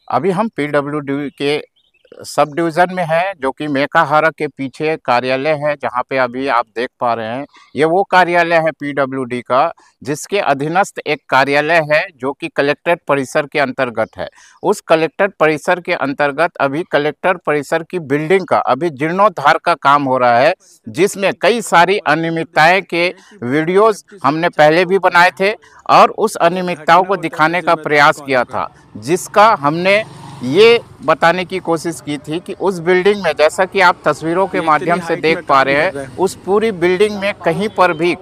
अभी हम पीडब्ल्यूडी के सब डिवीज़न में है, जो कि मेकाहारा के पीछे कार्यालय है, जहां पे अभी आप देख पा रहे हैं। ये वो कार्यालय है पीडब्ल्यूडी का, जिसके अधीनस्थ एक कार्यालय है जो कि कलेक्ट्रेट परिसर के अंतर्गत है। उस कलेक्ट्रेट परिसर के अंतर्गत अभी कलेक्टर परिसर की बिल्डिंग का अभी जीर्णोद्धार का काम हो रहा है, जिसमें कई सारी अनियमितताएं के वीडियोस हमने पहले भी बनाए थे और उस अनियमितताओं को दिखाने का प्रयास किया था, जिसका हमने ये बताने की कोशिश की थी कि उस बिल्डिंग में, जैसा कि आप तस्वीरों के माध्यम से देख पा रहे हैं, उस पूरी बिल्डिंग में कहीं पर भी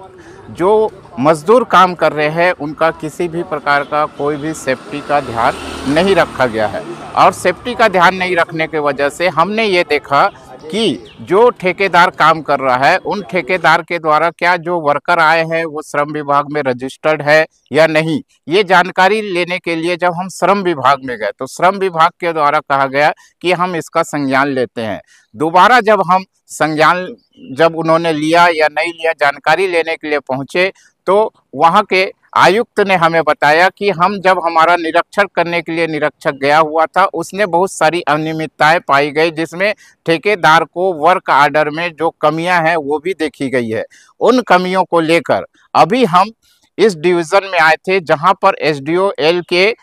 जो मजदूर काम कर रहे हैं उनका किसी भी प्रकार का कोई भी सेफ्टी का ध्यान नहीं रखा गया है। और सेफ्टी का ध्यान नहीं रखने की वजह से हमने ये देखा कि जो ठेकेदार काम कर रहा है, उन ठेकेदार के द्वारा क्या जो वर्कर आए हैं वो श्रम विभाग में रजिस्टर्ड है या नहीं, ये जानकारी लेने के लिए जब हम श्रम विभाग में गए तो श्रम विभाग के द्वारा कहा गया कि हम इसका संज्ञान लेते हैं। दोबारा जब हम संज्ञान जब उन्होंने लिया या नहीं लिया, जानकारी लेने के लिए पहुंचे, तो वहां के आयुक्त ने हमें बताया कि हम जब हमारा निरीक्षण करने के लिए निरीक्षक गया हुआ था, उसने बहुत सारी अनियमितताएं पाई गई, जिसमें ठेकेदार को वर्क आर्डर में जो कमियां हैं वो भी देखी गई है। उन कमियों को लेकर अभी हम इस डिवीज़न में आए थे, जहां पर एसडीओ एल के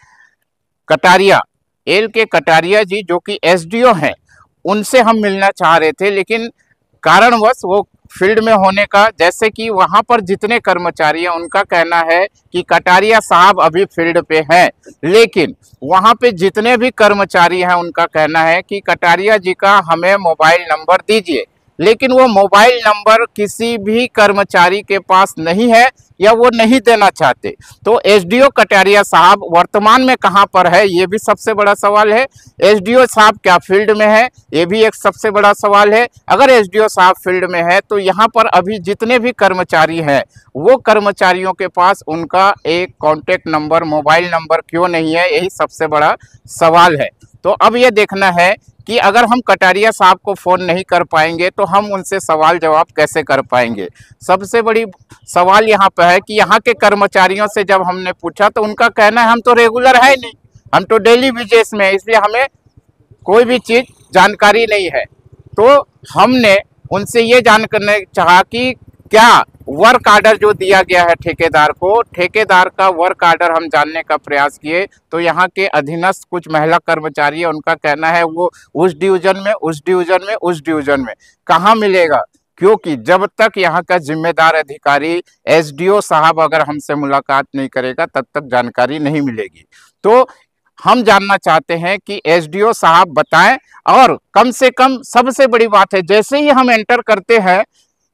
कटारिया जी, जो कि एसडीओ हैं, उनसे हम मिलना चाह रहे थे, लेकिन कारणवश वो फील्ड में होने का, जैसे कि वहां पर जितने कर्मचारी हैं उनका कहना है कि कटारिया साहब अभी फील्ड पे हैं, लेकिन वहां पे जितने भी कर्मचारी हैं उनका कहना है कि कटारिया जी का हमें मोबाइल नंबर दीजिए, लेकिन वो मोबाइल नंबर किसी भी कर्मचारी के पास नहीं है या वो नहीं देना चाहते। तो एसडीओ कटारिया साहब वर्तमान में कहां पर है, ये भी सबसे बड़ा सवाल है। एसडीओ साहब क्या फील्ड में है, ये भी एक सबसे बड़ा सवाल है। अगर एसडीओ साहब फील्ड में है तो यहाँ पर अभी जितने भी कर्मचारी हैं वो कर्मचारियों के पास उनका एक कॉन्टेक्ट नंबर, मोबाइल नंबर क्यों नहीं है, यही सबसे बड़ा सवाल है। तो अब ये देखना है कि अगर हम कटारिया साहब को फ़ोन नहीं कर पाएंगे तो हम उनसे सवाल जवाब कैसे कर पाएंगे। सबसे बड़ी सवाल यहाँ पर है कि यहाँ के कर्मचारियों से जब हमने पूछा तो उनका कहना है हम तो रेगुलर है नहीं, हम तो डेली बेसिस में, इसलिए हमें कोई भी चीज़ जानकारी नहीं है। तो हमने उनसे ये जानने चाहा कि क्या वर्क आर्डर जो दिया गया है ठेकेदार को, ठेकेदार का वर्क आर्डर हम जानने का प्रयास किए तो यहाँ के अधीनस्थ कुछ महिला कर्मचारी है, उनका कहना है वो उस डिवीज़न में कहाँ मिलेगा, क्योंकि जब तक यहाँ का जिम्मेदार अधिकारी एसडीओ साहब अगर हमसे मुलाकात नहीं करेगा तब तक जानकारी नहीं मिलेगी। तो हम जानना चाहते हैं कि एसडीओ साहब बताएं, और कम से कम सबसे बड़ी बात है, जैसे ही हम एंटर करते हैं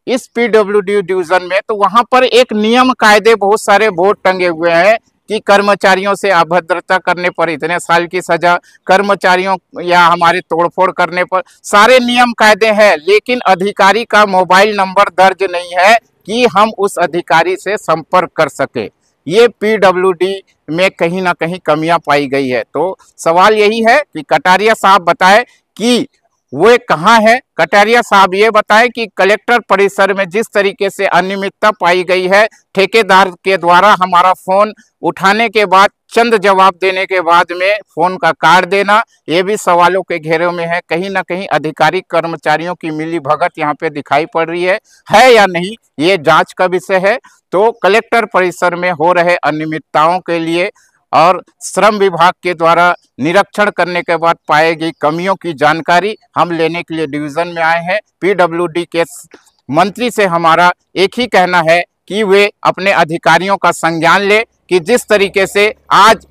इस पीडब्ल्यूडी डिवीज़न में तो वहां पर एक नियम कायदे, बहुत सारे बोर्ड टंगे हुए हैं कि कर्मचारियों से अभद्रता करने पर इतने साल की सजा, कर्मचारियों या हमारे तोड़फोड़ करने पर सारे नियम कायदे हैं, लेकिन अधिकारी का मोबाइल नंबर दर्ज नहीं है कि हम उस अधिकारी से संपर्क कर सके। ये पीडब्ल्यूडी में कहीं ना कहीं कमियां पाई गई है। तो सवाल यही है कि कटारिया साहब बताए कि वो कहाँ है। कटारिया साहब ये बताए कि कलेक्टर परिसर में जिस तरीके से अनियमितता पाई गई है, ठेकेदार के द्वारा हमारा फोन उठाने के बाद चंद जवाब देने के बाद में फोन का काट देना, ये भी सवालों के घेरे में है। कहीं ना कहीं अधिकारी कर्मचारियों की मिली भगत यहाँ पे दिखाई पड़ रही है या नहीं, ये जांच का विषय है। तो कलेक्टर परिसर में हो रहे अनियमितताओं के लिए और श्रम विभाग के द्वारा निरीक्षण करने के बाद पाई गई कमियों की जानकारी हम लेने के लिए डिवीज़न में आए हैं। पीडब्ल्यूडी के मंत्री से हमारा एक ही कहना है कि वे अपने अधिकारियों का संज्ञान ले कि जिस तरीके से आज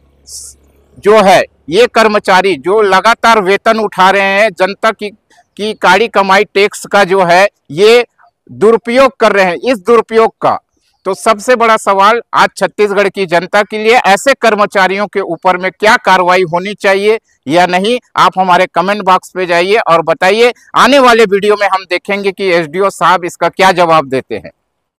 जो है ये कर्मचारी जो लगातार वेतन उठा रहे हैं, जनता की काड़ी कमाई टैक्स का जो है ये दुरुपयोग कर रहे हैं, इस दुरुपयोग का तो सबसे बड़ा सवाल आज छत्तीसगढ़ की जनता के लिए ऐसे कर्मचारियों के ऊपर में क्या कार्रवाई होनी चाहिए या नहीं, आप हमारे कमेंट बॉक्स पे जाइए और बताइए। आने वाले वीडियो में हम देखेंगे कि एसडीओ साहब इसका क्या जवाब देते हैं।